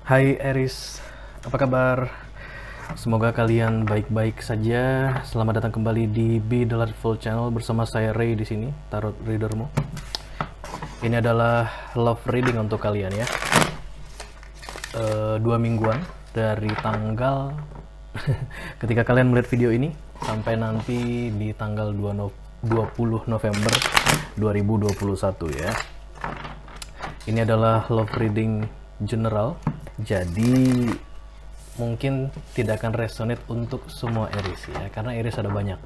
Hai Eris, apa kabar? Semoga kalian baik-baik saja. Selamat datang kembali di Be Delightful Channel bersama saya Ray di sini, tarot readermu. Ini adalah love reading untuk kalian ya. 2 mingguan dari tanggal ketika kalian melihat video ini sampai nanti di tanggal 20 November 2021 ya. Ini adalah love reading general, jadi mungkin tidak akan resonate untuk semua Aries ya, karena Aries ada banyak.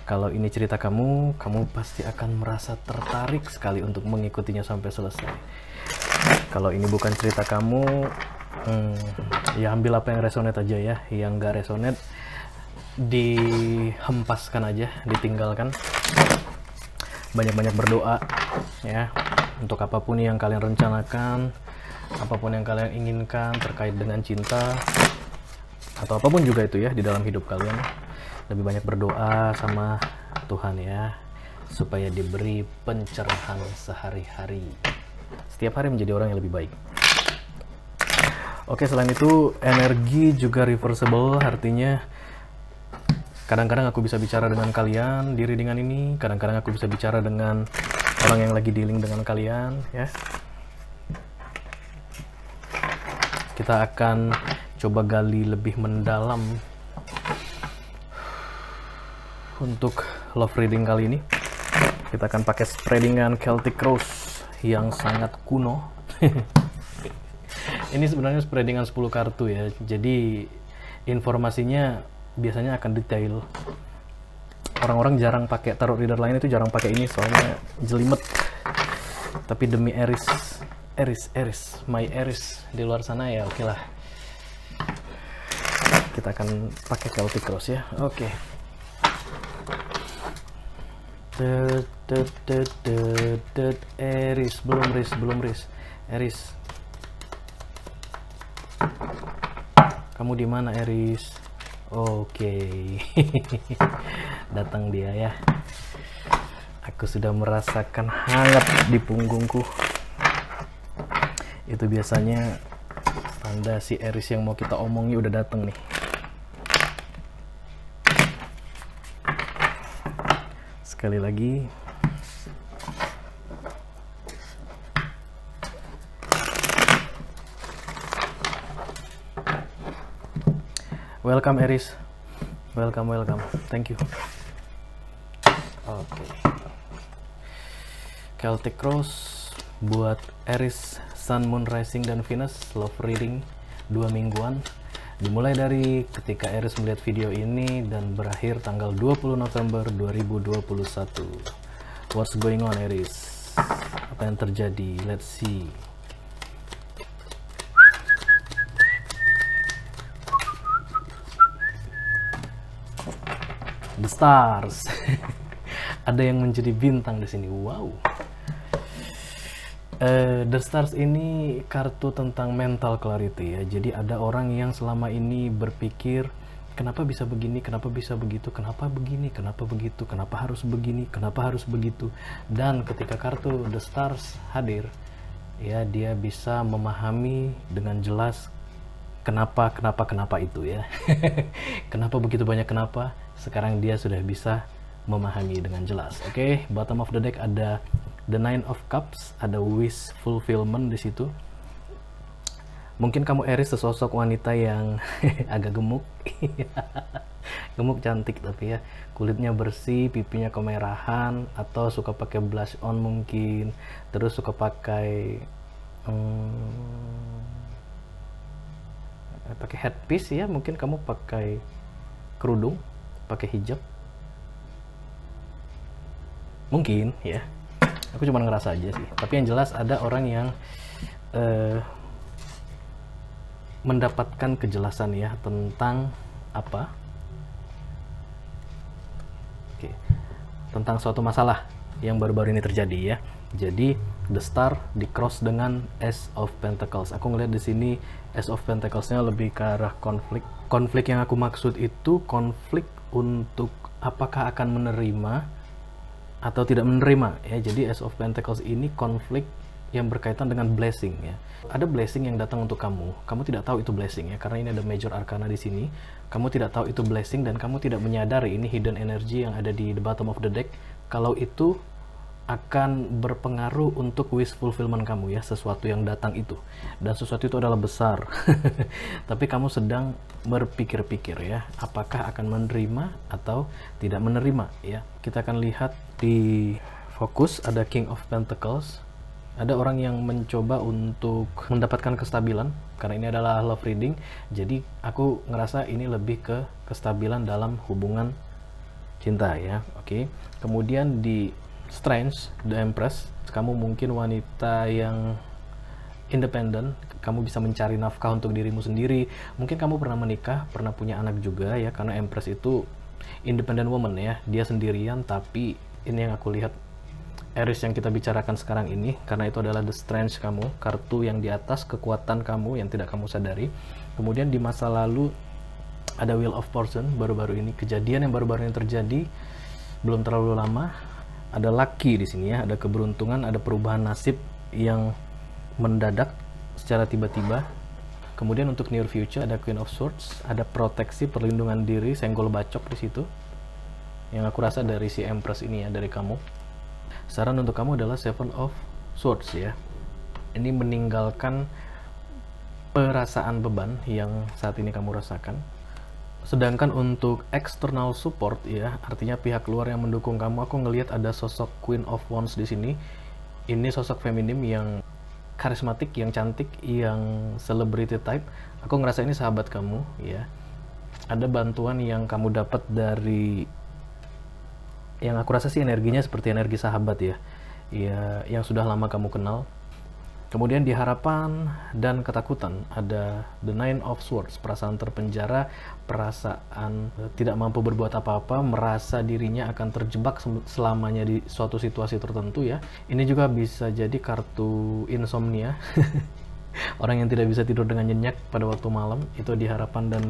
Kalau ini cerita kamu pasti akan merasa tertarik sekali untuk mengikutinya sampai selesai. Kalau ini bukan cerita kamu, ya ambil apa yang resonate aja ya. Yang gak resonate dihempaskan aja, ditinggalkan. Banyak-banyak berdoa ya untuk apapun yang kalian rencanakan, apapun yang kalian inginkan terkait dengan cinta atau apapun juga itu ya di dalam hidup kalian. Lebih banyak berdoa sama Tuhan ya, supaya diberi pencerahan sehari-hari, setiap hari menjadi orang yang lebih baik. Oke, selain itu energi juga reversible, artinya kadang-kadang aku bisa bicara dengan kalian di readingan ini, kadang-kadang aku bisa bicara dengan orang yang lagi dealing dengan kalian ya. Kita akan coba gali lebih mendalam untuk love reading kali ini. Kita akan pakai spreadingan Celtic Rose yang sangat kuno. Ini sebenarnya spreadingan 10 kartu ya, jadi informasinya biasanya akan detail. Orang-orang jarang pakai, tarot reader lain itu jarang pakai ini soalnya jelimet. Tapi demi Aries, my Aries di luar sana ya oke lah. Kita akan pakai Celtic Rose ya. Oke. Aries, belum Aries. Kamu di mana Aries? Oke. Datang dia ya. Aku sudah merasakan hangat di punggungku. Itu biasanya tanda si Aries yang mau kita omongi udah datang nih. Sekali lagi. Welcome Aries. Welcome. Thank you. Oke. Celtic Rose buat Aries, Sun, Moon, Rising, dan Venus. Love reading 2 mingguan. Dimulai dari ketika Aries melihat video ini dan berakhir tanggal 20 November 2021. What's going on Aries? Apa yang terjadi? Let's see. The Stars. Ada yang menjadi bintang di sini. Wow. The Stars ini kartu tentang mental clarity ya. Jadi ada orang yang selama ini berpikir kenapa bisa begini, kenapa bisa begitu, kenapa begini, kenapa begitu, kenapa harus begini, kenapa harus begitu. Dan ketika kartu The Stars hadir, ya dia bisa memahami dengan jelas kenapa itu ya. Kenapa begitu banyak kenapa. Sekarang dia sudah bisa memahami dengan jelas. Oke, bottom of the deck ada The Nine of Cups, ada wish fulfillment di situ. Mungkin kamu Aries sesosok wanita yang agak gemuk. Gemuk cantik tapi ya, kulitnya bersih, pipinya kemerahan, atau suka pakai blush on mungkin, terus suka pakai pakai headpiece ya, mungkin kamu pakai kerudung, pakai hijab. Mungkin ya. Aku cuma ngerasa aja sih. Tapi yang jelas ada orang yang mendapatkan kejelasan ya tentang apa? Oke. Tentang suatu masalah yang baru-baru ini terjadi ya. Jadi The Star di cross dengan Ace of Pentacles. Aku ngeliat di sini Ace of Pentacles-nya lebih ke arah konflik. Konflik yang aku maksud itu konflik untuk apakah akan menerima atau tidak menerima ya. Jadi Ace of Pentacles ini konflik yang berkaitan dengan blessing ya. Ada blessing yang datang untuk kamu. Kamu tidak tahu itu blessing ya, karena ini ada major arcana di sini. Kamu tidak tahu itu blessing dan kamu tidak menyadari ini hidden energy yang ada di the bottom of the deck. Kalau itu akan berpengaruh untuk wish fulfillment kamu ya, sesuatu yang datang itu. Dan sesuatu itu adalah besar. Tapi kamu sedang berpikir-pikir ya, apakah akan menerima atau tidak menerima ya. Kita akan lihat di fokus ada King of Pentacles. Ada orang yang mencoba untuk mendapatkan kestabilan karena ini adalah love reading. Jadi aku ngerasa ini lebih ke kestabilan dalam hubungan cinta ya. Oke. Kemudian di Strange, The Empress, kamu mungkin wanita yang independen, kamu bisa mencari nafkah untuk dirimu sendiri. Mungkin kamu pernah menikah, pernah punya anak juga ya, karena Empress itu independent woman ya, dia sendirian. Tapi ini yang aku lihat Aries yang kita bicarakan sekarang ini, karena itu adalah the strength kamu, kartu yang di atas, kekuatan kamu yang tidak kamu sadari. Kemudian di masa lalu ada Wheel of Fortune, baru-baru ini, kejadian yang baru-baru ini terjadi, belum terlalu lama. Ada lucky di sini ya, ada keberuntungan, ada perubahan nasib yang mendadak secara tiba-tiba. Kemudian untuk near future ada Queen of Swords, ada proteksi, perlindungan diri, senggol bacok di situ. Yang aku rasa dari si Empress ini ya, dari kamu. Saran untuk kamu adalah Seven of Swords ya. Ini meninggalkan perasaan beban yang saat ini kamu rasakan. Sedangkan untuk external support ya, artinya pihak luar yang mendukung kamu, aku ngelihat ada sosok Queen of Wands di sini. Ini sosok feminim yang karismatik, yang cantik, yang celebrity type. Aku ngerasa ini sahabat kamu ya. Ada bantuan yang kamu dapat dari, yang aku rasa sih energinya seperti energi sahabat ya, yang sudah lama kamu kenal. Kemudian di harapan dan ketakutan ada the Nine of Swords, perasaan terpenjara, perasaan tidak mampu berbuat apa-apa, merasa dirinya akan terjebak selamanya di suatu situasi tertentu ya. Ini juga bisa jadi kartu insomnia. Orang yang tidak bisa tidur dengan nyenyak pada waktu malam, itu di harapan dan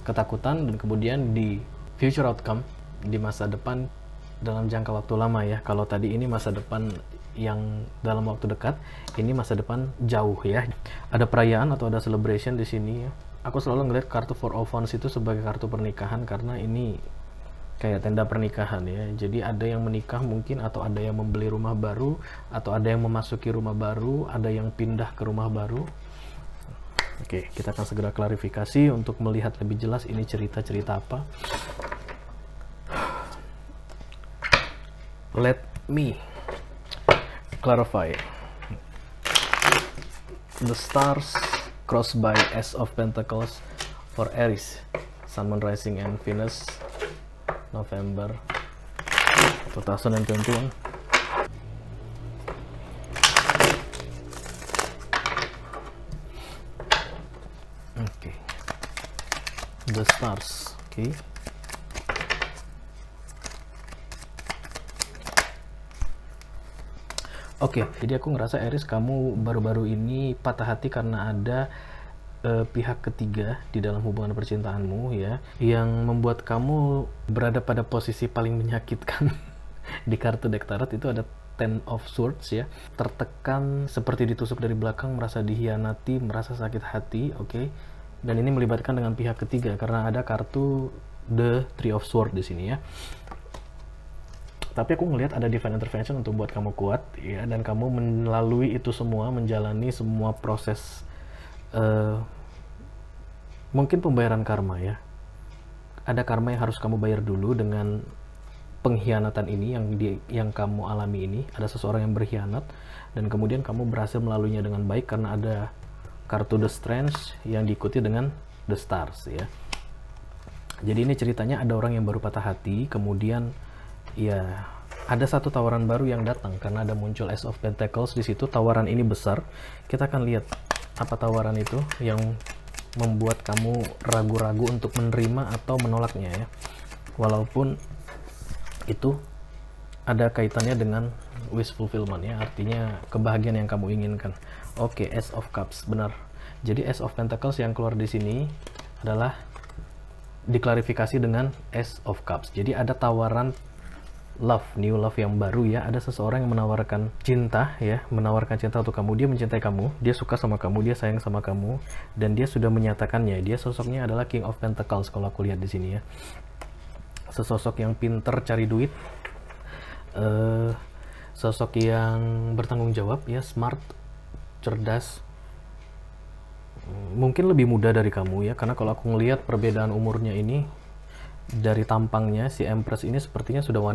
ketakutan. Dan kemudian di future outcome, di masa depan dalam jangka waktu lama ya. Kalau tadi ini masa depan yang dalam waktu dekat, ini masa depan jauh ya. Ada perayaan atau ada celebration di sini ya. Aku selalu ngeliat kartu Four of Wands itu sebagai kartu pernikahan, karena ini kayak tenda pernikahan ya. Jadi ada yang menikah mungkin, atau ada yang membeli rumah baru, atau ada yang memasuki rumah baru, ada yang pindah ke rumah baru. Oke, kita akan segera klarifikasi untuk melihat lebih jelas ini cerita-cerita apa. Let me clarify. The stars crossed by Ace of Pentacles for Aries, Sun, Moon, Rising, and Venus, November 2021. Okay, the stars. Okay. Oke, jadi aku ngerasa Aries, kamu baru-baru ini patah hati karena ada pihak ketiga di dalam hubungan percintaanmu ya, yang membuat kamu berada pada posisi paling menyakitkan. Di kartu deck tarot itu ada Ten of Swords ya, tertekan, seperti ditusuk dari belakang, merasa dihianati, merasa sakit hati. Oke. Dan ini melibatkan dengan pihak ketiga karena ada kartu The Three of Swords di sini ya. Tapi aku ngelihat ada divine intervention untuk buat kamu kuat ya, dan kamu melalui itu semua, menjalani semua proses mungkin pembayaran karma ya. Ada karma yang harus kamu bayar dulu dengan pengkhianatan ini yang kamu alami ini. Ada seseorang yang berkhianat dan kemudian kamu berhasil melaluinya dengan baik karena ada kartu The Strength yang diikuti dengan The Stars ya. Jadi ini ceritanya ada orang yang baru patah hati, kemudian ya ada satu tawaran baru yang datang karena ada muncul Ace of Pentacles di situ. Tawaran ini besar. Kita akan lihat apa tawaran itu yang membuat kamu ragu-ragu untuk menerima atau menolaknya ya. Walaupun itu ada kaitannya dengan wish fulfillment ya, artinya kebahagiaan yang kamu inginkan. Oke, Ace of Cups, benar. Jadi Ace of Pentacles yang keluar di sini adalah diklarifikasi dengan Ace of Cups. Jadi ada tawaran new love yang baru ya. Ada seseorang yang menawarkan cinta ya, menawarkan cinta untuk kamu. Dia mencintai kamu, dia suka sama kamu, dia sayang sama kamu, dan dia sudah menyatakannya. Dia sosoknya adalah King of Pentacles kalau aku lihat di sini ya. Sesosok yang pinter cari duit, sosok yang bertanggung jawab ya, smart, cerdas, mungkin lebih muda dari kamu ya, karena kalau aku ngelihat perbedaan umurnya ini dari tampangnya, si Empress ini sepertinya sudah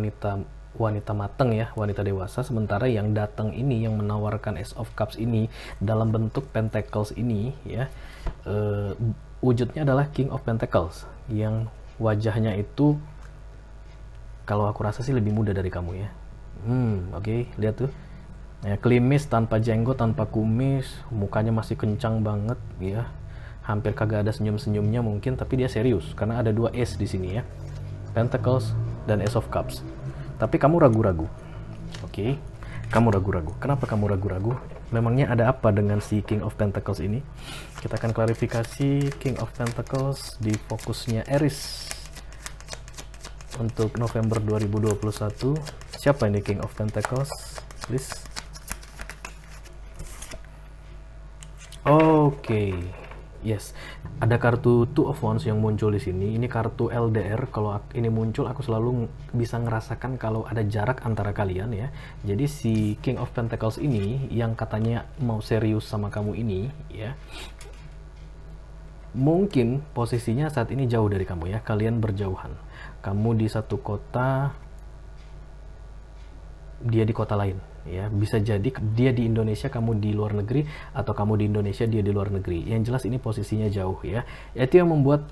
wanita mateng ya, wanita dewasa, sementara yang datang ini, yang menawarkan Ace of Cups ini dalam bentuk Pentacles ini ya, wujudnya adalah King of Pentacles yang wajahnya itu kalau aku rasa sih lebih muda dari kamu ya. Oke, lihat tuh ya, klimis, tanpa jenggot, tanpa kumis, mukanya masih kencang banget ya, hampir kagak ada senyum-senyumnya mungkin, tapi dia serius karena ada 2 Ace di sini ya, Pentacles dan Ace of Cups. Tapi kamu ragu-ragu. Oke, kamu ragu-ragu. Kenapa kamu ragu-ragu? Memangnya ada apa dengan si King of Pentacles ini? Kita akan klarifikasi King of Pentacles di fokusnya Aries untuk November 2021. Siapa ini King of Pentacles? Please. Oke. Yes. Ada kartu Two of Wands yang muncul di sini. Ini kartu LDR. Kalau ini muncul, aku selalu bisa ngerasakan kalau ada jarak antara kalian ya. Jadi si King of Pentacles ini yang katanya mau serius sama kamu ini ya, mungkin posisinya saat ini jauh dari kamu ya. Kalian berjauhan. Kamu di satu kota, dia di kota lain ya. Bisa jadi dia di Indonesia, kamu di luar negeri, atau kamu di Indonesia, dia di luar negeri. Yang jelas ini posisinya jauh ya. Itu yang membuat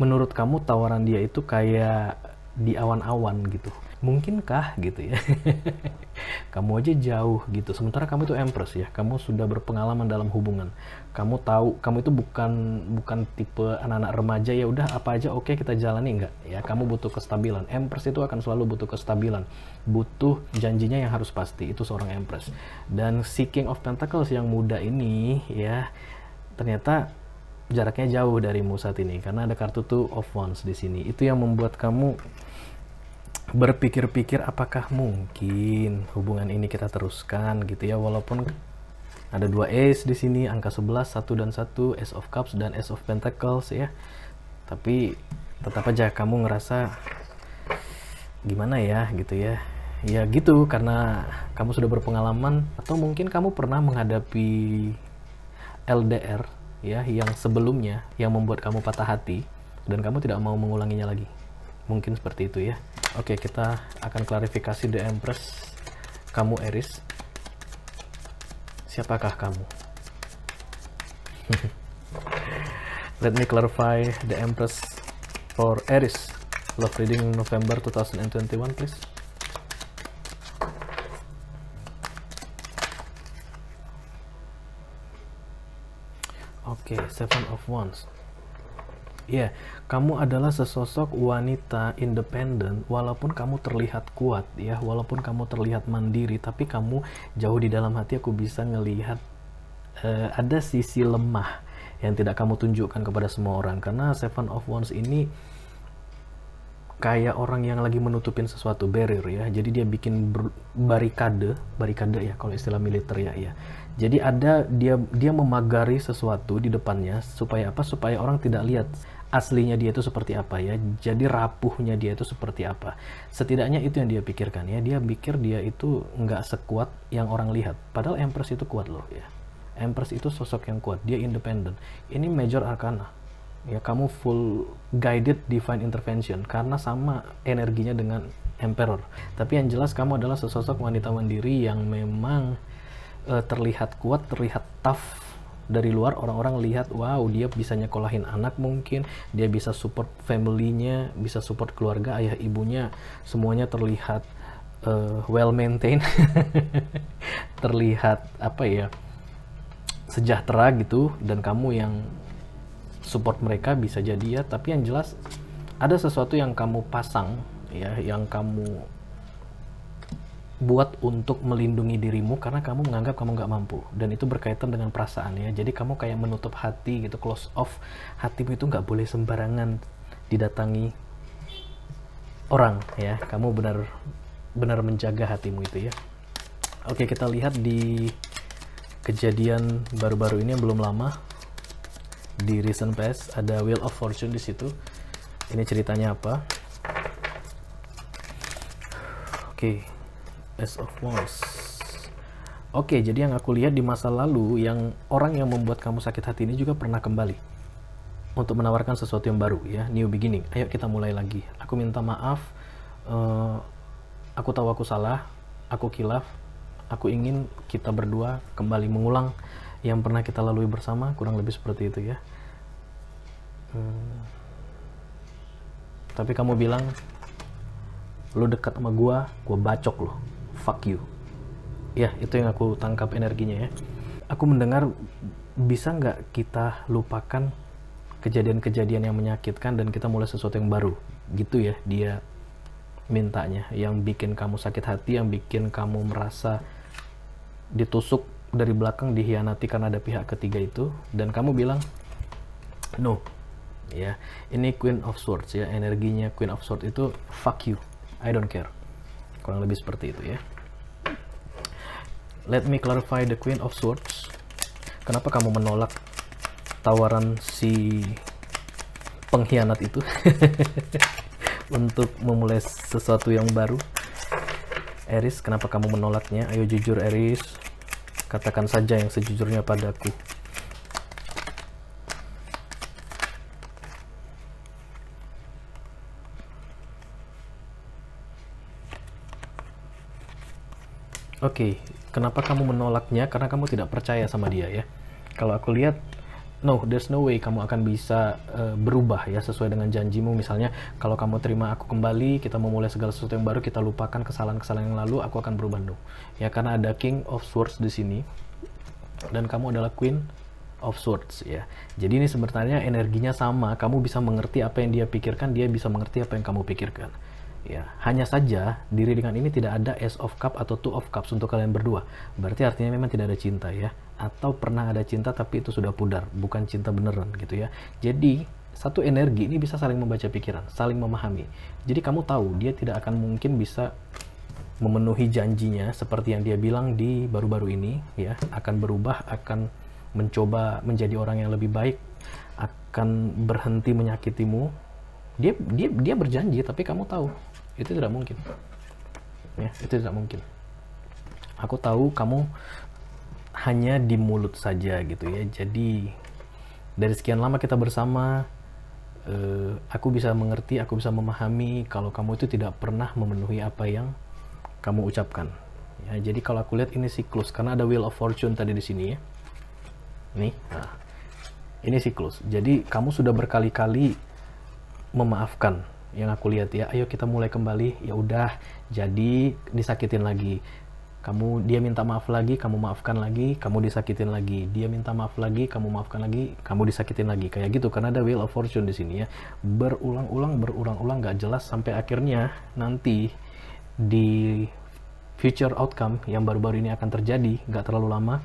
menurut kamu tawaran dia itu kayak di awan-awan gitu. Mungkinkah gitu ya. Kamu aja jauh gitu, sementara kamu itu Empress ya, kamu sudah berpengalaman dalam hubungan, kamu tahu, kamu itu bukan tipe anak-anak remaja ya udah apa aja oke kita jalani, enggak ya. Kamu butuh kestabilan. Empress itu akan selalu butuh kestabilan, butuh janjinya yang harus pasti. Itu seorang Empress. Dan si King of Pentacles yang muda ini ya, ternyata jaraknya jauh darimu saat ini karena ada kartu Two of Wands di sini. Itu yang membuat kamu berpikir-pikir apakah mungkin hubungan ini kita teruskan gitu ya, walaupun ada 2 Ace di sini, angka 11, 1 dan 1, Ace of Cups dan Ace of Pentacles ya. Tapi tetap aja kamu ngerasa gimana ya gitu ya. Ya gitu, karena kamu sudah berpengalaman, atau mungkin kamu pernah menghadapi LDR ya yang sebelumnya yang membuat kamu patah hati dan kamu tidak mau mengulanginya lagi. Mungkin seperti itu ya. Oke, kita akan klarifikasi The Empress. Kamu Aries. Siapakah kamu? Let me clarify The Empress for Aries. Love reading November 2021 please. Oke, Seven of Wands. Ya, kamu adalah sesosok wanita independen, walaupun kamu terlihat kuat ya, walaupun kamu terlihat mandiri, tapi kamu jauh di dalam hati aku bisa ngelihat ada sisi lemah yang tidak kamu tunjukkan kepada semua orang. Karena Seven of Wands ini kayak orang yang lagi menutupin sesuatu, barrier ya. Jadi dia bikin barikade ya kalau istilah militer ya. Jadi ada dia memagari sesuatu di depannya supaya apa? Supaya orang tidak lihat aslinya dia itu seperti apa ya. Jadi rapuhnya dia itu seperti apa. Setidaknya itu yang dia pikirkan ya. Dia pikir dia itu nggak sekuat yang orang lihat. Padahal Empress itu kuat loh ya. Empress itu sosok yang kuat. Dia independen. Ini major arcana. Ya, kamu full guided divine intervention karena sama energinya dengan Emperor. Tapi yang jelas kamu adalah sesosok wanita mandiri yang memang terlihat kuat, terlihat tough. Dari luar orang-orang lihat, wow dia bisa nyekolahin anak mungkin, dia bisa support family-nya, bisa support keluarga, ayah ibunya, semuanya terlihat well maintained. Terlihat apa ya, sejahtera gitu, dan kamu yang support mereka bisa jadi ya. Tapi yang jelas ada sesuatu yang kamu pasang ya, yang kamu buat untuk melindungi dirimu karena kamu menganggap kamu nggak mampu, dan itu berkaitan dengan perasaan ya. Jadi kamu kayak menutup hati gitu, close off. Hatimu itu nggak boleh sembarangan didatangi orang ya. Kamu benar benar menjaga hatimu itu ya. Oke, kita lihat di kejadian baru-baru ini yang belum lama, di recent past ada Wheel of Fortune di situ. Ini ceritanya apa? Oke, Ace of Wands. Oke, jadi yang aku lihat di masa lalu, yang orang yang membuat kamu sakit hati ini juga pernah kembali untuk menawarkan sesuatu yang baru ya, new beginning. Ayo kita mulai lagi. Aku minta maaf, aku tahu aku salah, aku kilaf, aku ingin kita berdua kembali mengulang yang pernah kita lalui bersama, kurang lebih seperti itu ya. Tapi kamu bilang, lo dekat sama gua bacok lo, fuck you. Ya, itu yang aku tangkap energinya ya. Aku mendengar, bisa nggak kita lupakan kejadian-kejadian yang menyakitkan dan kita mulai sesuatu yang baru, gitu ya dia mintanya. Yang bikin kamu sakit hati, yang bikin kamu merasa ditusuk dari belakang, dihianati karena ada pihak ketiga itu, dan kamu bilang no ya. Ini Queen of Swords ya, energinya Queen of Swords itu fuck you, I don't care, kurang lebih seperti itu ya. Let me clarify the Queen of Swords. Kenapa kamu menolak tawaran si pengkhianat itu untuk memulai sesuatu yang baru? Aries, kenapa kamu menolaknya? Ayo jujur Aries, katakan saja yang sejujurnya padaku. Oke, kenapa kamu menolaknya? Karena kamu tidak percaya sama dia ya. Kalau aku lihat, no, there's no way kamu akan bisa berubah ya sesuai dengan janjimu. Misalnya, kalau kamu terima aku kembali, kita memulai segala sesuatu yang baru, kita lupakan kesalahan-kesalahan yang lalu, aku akan berubah. No. Ya, karena ada King of Swords di sini, dan kamu adalah Queen of Swords ya. Jadi ini sebenarnya energinya sama. Kamu bisa mengerti apa yang dia pikirkan, dia bisa mengerti apa yang kamu pikirkan. Ya, hanya saja di readingan ini tidak ada Ace of Cup atau Two of Cups untuk kalian berdua. Berarti artinya memang tidak ada cinta ya. Atau pernah ada cinta tapi itu sudah pudar, bukan cinta beneran gitu ya. Jadi satu energi ini bisa saling membaca pikiran, saling memahami. Jadi kamu tahu dia tidak akan mungkin bisa memenuhi janjinya seperti yang dia bilang di baru-baru ini ya. Akan berubah, akan mencoba menjadi orang yang lebih baik, akan berhenti menyakitimu. Dia berjanji, tapi kamu tahu itu tidak mungkin ya, itu tidak mungkin. Aku tahu kamu hanya di mulut saja gitu ya. Jadi dari sekian lama kita bersama, aku bisa mengerti, aku bisa memahami kalau kamu itu tidak pernah memenuhi apa yang kamu ucapkan ya. Jadi kalau aku lihat ini siklus, karena ada Wheel of Fortune tadi di sini ya. Nih, nah, ini siklus. Jadi kamu sudah berkali-kali memaafkan yang aku lihat ya. Ayo kita mulai kembali. Ya udah, jadi disakitin lagi. Dia minta maaf lagi, kamu maafkan lagi, kamu disakitin lagi. Dia minta maaf lagi, kamu maafkan lagi, kamu disakitin lagi. Kayak gitu, karena ada Wheel of Fortune di sini ya. Berulang-ulang gak jelas sampai akhirnya nanti di future outcome yang baru-baru ini akan terjadi, gak terlalu lama.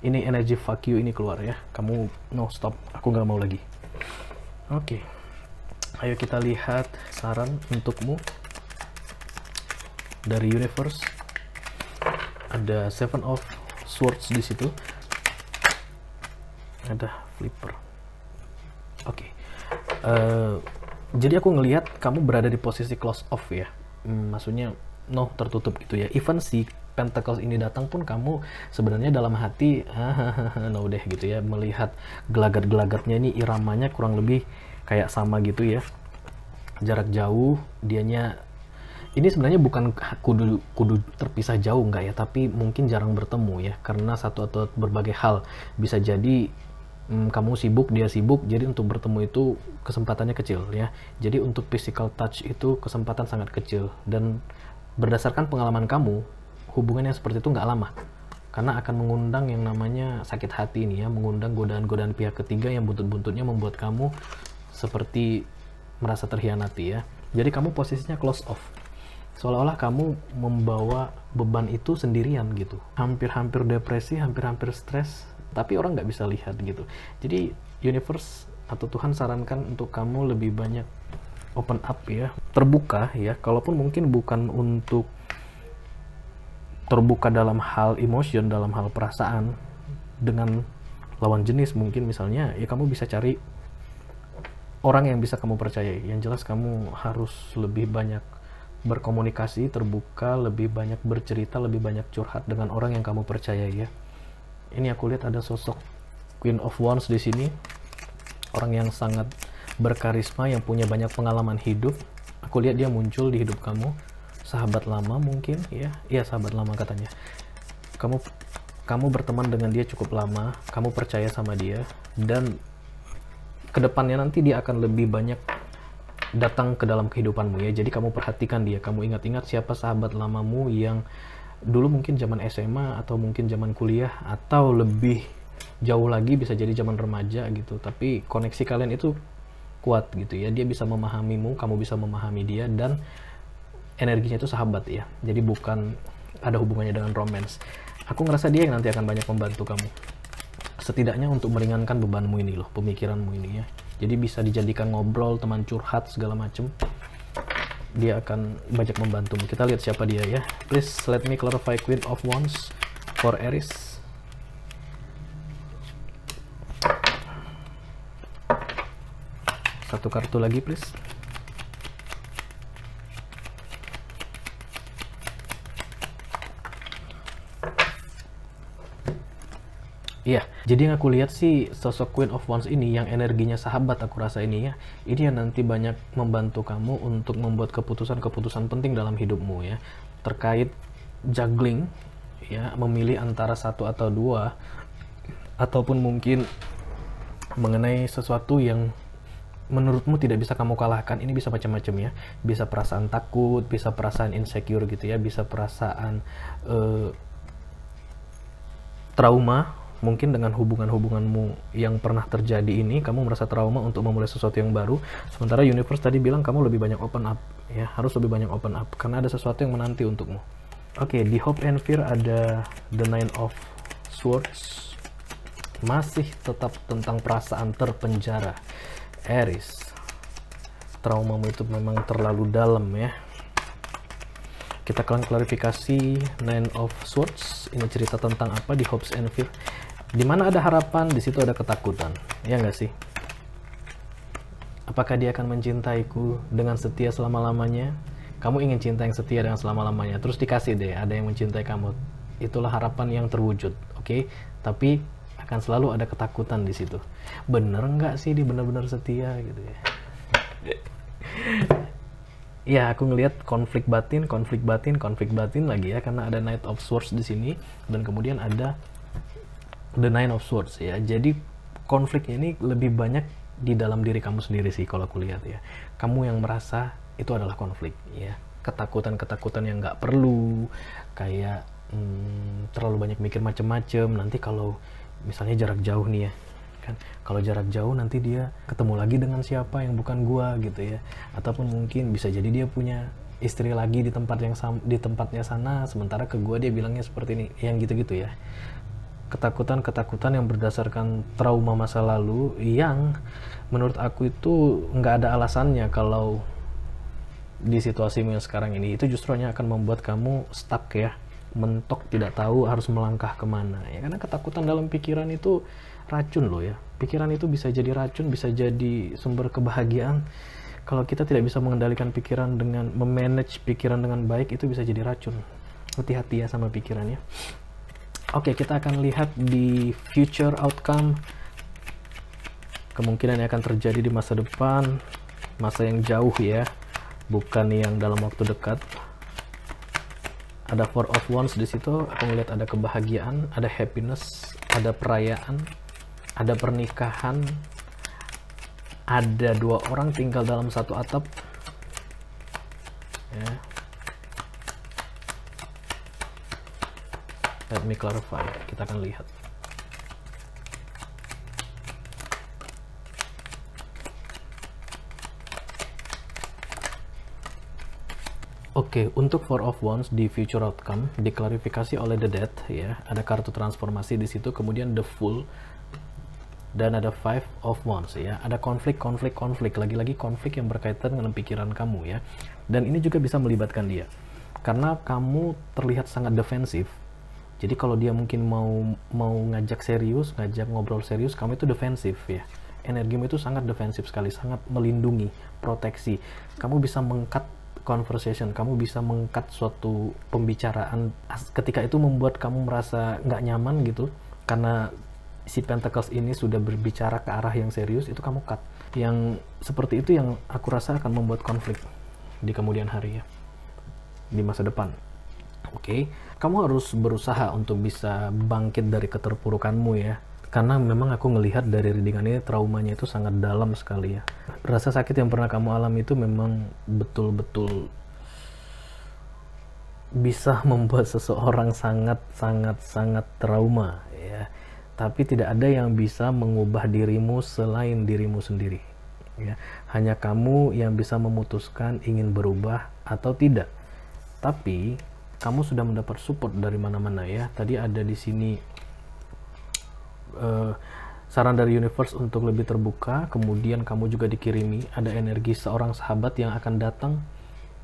Ini energi fuck you ini keluar ya. Kamu no stop, aku gak mau lagi. Oke. Ayo kita lihat saran untukmu dari universe. Ada Seven of Swords di situ. Ada Flipper. Oke. Jadi aku ngelihat kamu berada di posisi close off ya. Maksudnya no, tertutup gitu ya. Even si Pentacles ini datang pun kamu sebenarnya dalam hati no deh gitu ya. Melihat gelagat-gelagatnya ini, iramanya kurang lebih kayak sama gitu ya, jarak jauh. Dianya ini sebenarnya bukan kudu terpisah jauh enggak ya, tapi mungkin jarang bertemu ya, karena satu atau berbagai hal. Bisa jadi kamu sibuk, dia sibuk, jadi untuk bertemu itu kesempatannya kecil ya. Jadi untuk physical touch itu kesempatan sangat kecil, dan berdasarkan pengalaman kamu, hubungan yang seperti itu nggak lama, karena akan mengundang yang namanya sakit hati ini ya, mengundang godaan-godaan pihak ketiga yang buntut-buntutnya membuat kamu seperti merasa terhianati ya. Jadi kamu posisinya close off, seolah-olah kamu membawa beban itu sendirian gitu, hampir-hampir depresi, hampir-hampir stres, tapi orang nggak bisa lihat gitu. Jadi universe atau Tuhan sarankan untuk kamu lebih banyak open up ya, terbuka ya, kalaupun mungkin bukan untuk terbuka dalam hal emotion, dalam hal perasaan dengan lawan jenis mungkin misalnya, ya kamu bisa cari orang yang bisa kamu percayai. Yang jelas kamu harus lebih banyak berkomunikasi, terbuka, lebih banyak bercerita, lebih banyak curhat dengan orang yang kamu percayai ya. Ini aku lihat ada sosok Queen of Wands di sini, orang yang sangat berkarisma, yang punya banyak pengalaman hidup. Aku lihat dia muncul di hidup kamu, sahabat lama mungkin ya, iya sahabat lama katanya. Kamu berteman dengan dia cukup lama, kamu percaya sama dia, dan kedepannya nanti dia akan lebih banyak datang ke dalam kehidupanmu ya. Jadi kamu perhatikan dia, kamu ingat-ingat siapa sahabat lamamu yang dulu mungkin zaman SMA atau mungkin zaman kuliah atau lebih jauh lagi bisa jadi zaman remaja gitu, tapi koneksi kalian itu kuat gitu ya. Dia bisa memahamimu, kamu bisa memahami dia, dan energinya itu sahabat ya. Jadi bukan ada hubungannya dengan romance. Aku ngerasa dia yang nanti akan banyak membantu kamu, setidaknya untuk meringankan bebanmu ini loh, pemikiranmu ini ya. Jadi bisa dijadikan ngobrol, teman curhat segala macem. Dia akan banyak membantumu. Kita lihat siapa dia ya. Please let me clarify Queen of Wands for Aries. Satu kartu lagi please. Iya, jadi yang aku lihat sih sosok Queen of Wands ini yang energinya sahabat, aku rasa ini ya. Ini yang nanti banyak membantu kamu untuk membuat keputusan-keputusan penting dalam hidupmu ya. Terkait juggling ya, memilih antara satu atau dua, ataupun mungkin mengenai sesuatu yang menurutmu tidak bisa kamu kalahkan. Ini bisa macam-macam ya. Bisa perasaan takut, bisa perasaan insecure gitu ya, bisa perasaan trauma. Mungkin dengan hubungan-hubunganmu yang pernah terjadi ini, kamu merasa trauma untuk memulai sesuatu yang baru. Sementara universe tadi bilang kamu lebih banyak open up ya, harus lebih banyak open up karena ada sesuatu yang menanti untukmu. Oke, di Hope and Fear ada The Nine of Swords. Masih tetap tentang perasaan terpenjara. Aries, traumamu itu memang terlalu dalam ya. Kita akan klarifikasi Nine of Swords. Ini cerita tentang apa di Hope and Fear? Di mana ada harapan, di situ ada ketakutan. Ya nggak sih? Apakah dia akan mencintaiku dengan setia selama-lamanya? Kamu ingin cinta yang setia dengan selama-lamanya. Terus dikasih deh, ada yang mencintai kamu. Itulah harapan yang terwujud, oke? Tapi akan selalu ada ketakutan di situ. Bener nggak sih dia benar-benar setia gitu ya? Ya, aku ngelihat konflik batin lagi ya, karena ada Knight of Swords di sini dan kemudian ada The Nine of Swords ya. Jadi konfliknya ini lebih banyak di dalam diri kamu sendiri sih kalau aku lihat ya. Kamu yang merasa itu adalah konflik ya. Ketakutan-ketakutan yang nggak perlu, kayak terlalu banyak mikir macem-macem. Nanti kalau misalnya jarak jauh nih ya, kan kalau jarak jauh nanti dia ketemu lagi dengan siapa yang bukan gua gitu ya, ataupun mungkin bisa jadi dia punya istri lagi di tempat yang di tempatnya sana, sementara ke gua dia bilangnya seperti ini, yang gitu-gitu ya. Ketakutan-ketakutan yang berdasarkan trauma masa lalu yang menurut aku itu nggak ada alasannya kalau di situasimu yang sekarang ini. Itu justru hanya akan membuat kamu stuck ya, mentok, tidak tahu harus melangkah kemana ya, karena ketakutan dalam pikiran itu racun loh ya. Pikiran itu bisa jadi racun, bisa jadi sumber kebahagiaan. Kalau kita tidak bisa mengendalikan pikiran dengan memanage pikiran dengan baik, itu bisa jadi racun. Hati-hati ya sama pikirannya. Oke, kita akan lihat di future outcome, kemungkinan yang akan terjadi di masa depan, masa yang jauh ya, bukan yang dalam waktu dekat. Ada Four of Wands di situ. Aku ngeliat ada kebahagiaan, ada happiness, ada perayaan, ada pernikahan, ada dua orang tinggal dalam satu atap ya. Let me clarify, kita akan lihat. Oke, untuk Four of Wands di future outcome diklarifikasi oleh The Death ya. Ada kartu transformasi di situ, kemudian The Fool, dan ada Five of Wands ya. Ada konflik, lagi-lagi konflik yang berkaitan dengan pikiran kamu ya. Dan ini juga bisa melibatkan dia. karena kamu terlihat sangat defensif. Jadi kalau dia mungkin mau ngajak serius, ngajak ngobrol serius, kamu itu defensif ya. Energimu itu sangat defensif sekali, sangat melindungi, proteksi. Kamu bisa meng-cut conversation, kamu bisa meng-cut suatu pembicaraan ketika itu membuat kamu merasa nggak nyaman gitu, karena si Pentacles ini sudah berbicara ke arah yang serius, itu kamu cut. Yang seperti itu yang aku rasa akan membuat konflik di kemudian hari ya, di masa depan. Oke, kamu harus berusaha untuk bisa bangkit dari keterpurukanmu ya. Karena memang aku ngelihat dari readingan ini traumanya itu sangat dalam sekali ya. Rasa sakit yang pernah kamu alami itu memang betul-betul bisa membuat seseorang sangat trauma ya. Tapi tidak ada yang bisa mengubah dirimu selain dirimu sendiri ya. Hanya kamu yang bisa memutuskan ingin berubah atau tidak. Tapi kamu sudah mendapat support dari mana-mana ya. Tadi ada di sini saran dari universe untuk lebih terbuka. Kemudian kamu juga dikirimi ada energi seorang sahabat yang akan datang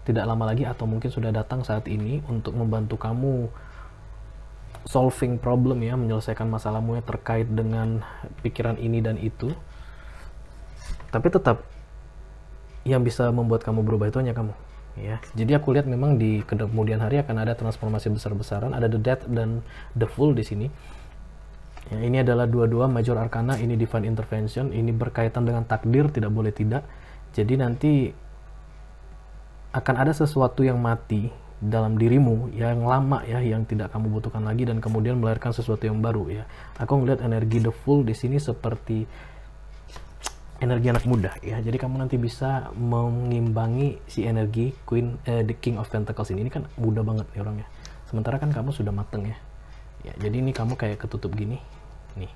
tidak lama lagi, atau mungkin sudah datang saat ini untuk membantu kamu solving problem ya, menyelesaikan masalahmu yang terkait dengan pikiran ini dan itu. Tapi tetap yang bisa membuat kamu berubah itu hanya kamu ya. Jadi aku lihat memang di kemudian hari akan ada transformasi besar-besaran, ada the death dan the fool di sini. Ya, ini adalah dua-dua major arcana, ini divine intervention, ini berkaitan dengan takdir, tidak boleh tidak. Jadi nanti akan ada sesuatu yang mati dalam dirimu yang lama ya, yang tidak kamu butuhkan lagi, dan kemudian melahirkan sesuatu yang baru ya. Aku ngelihat energi the fool di sini seperti energi anak muda ya. Jadi kamu nanti bisa mengimbangi si energi the King of Pentacles ini kan muda banget nih orangnya. Sementara kan kamu sudah mateng ya. Ya, jadi ini kamu kayak ketutup gini nih.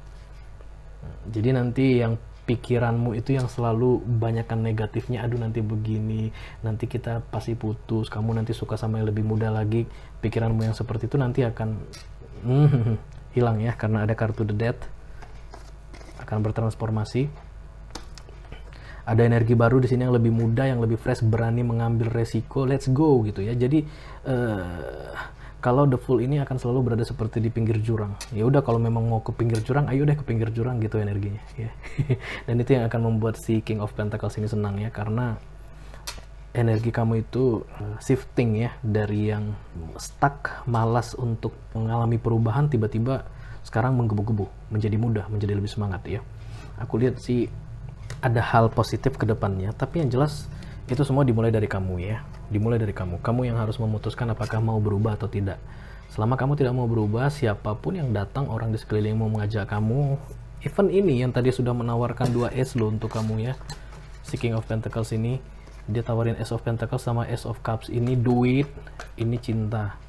Jadi nanti yang pikiranmu itu yang selalu banyakkan negatifnya, aduh nanti begini, nanti kita pasti putus, kamu nanti suka sama yang lebih muda lagi, pikiranmu yang seperti itu nanti akan hilang ya, karena ada kartu the death, akan bertransformasi. Ada energi baru di sini yang lebih muda, yang lebih fresh, berani mengambil resiko, let's go gitu ya. Jadi kalau the fool ini akan selalu berada seperti di pinggir jurang. Ya udah, kalau memang mau ke pinggir jurang, ayo deh ke pinggir jurang gitu energinya ya. Dan itu yang akan membuat si King of Pentacles ini senang ya, karena energi kamu itu shifting ya, dari yang stuck, malas untuk mengalami perubahan, tiba-tiba sekarang menggebu-gebu, menjadi mudah, menjadi lebih semangat ya. Aku lihat sih ada hal positif ke depannya, tapi yang jelas itu semua dimulai dari kamu ya. Dimulai dari kamu. Kamu yang harus memutuskan apakah mau berubah atau tidak. Selama kamu tidak mau berubah, siapapun yang datang, orang di sekelilingmu mau mengajak kamu, even ini yang tadi sudah menawarkan 2 Ace loh untuk kamu ya, si King of Pentacles ini, dia tawarin Ace of Pentacles sama Ace of Cups. Ini duit, ini cinta.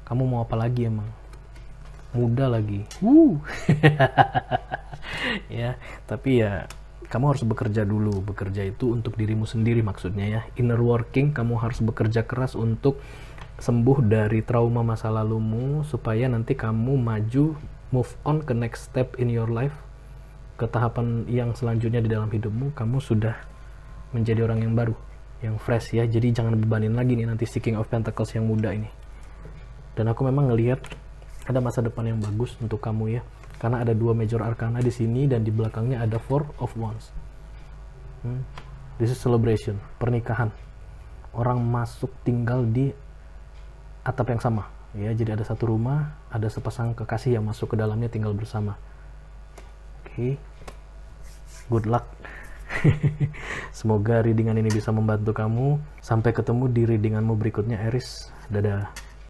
Kamu mau apa lagi emang? Muda lagi. Ya, tapi ya kamu harus bekerja dulu. Bekerja itu untuk dirimu sendiri maksudnya ya. Inner working, kamu harus bekerja keras untuk sembuh dari trauma masa lalumu, supaya nanti kamu maju, move on ke next step in your life, ke tahapan yang selanjutnya di dalam hidupmu. Kamu sudah menjadi orang yang baru, yang fresh ya. Jadi jangan bebanin lagi nih nanti si King of Pentacles yang muda ini. Dan aku memang ngelihat ada masa depan yang bagus untuk kamu ya, karena ada 2 major arcana di sini dan di belakangnya ada 4 of Wands. This is celebration, pernikahan. Orang masuk tinggal di atap yang sama ya. Jadi ada satu rumah, ada sepasang kekasih yang masuk ke dalamnya tinggal bersama. Oke. Good luck. Semoga readingan ini bisa membantu kamu. Sampai ketemu di readinganmu berikutnya, Aries. Dadah.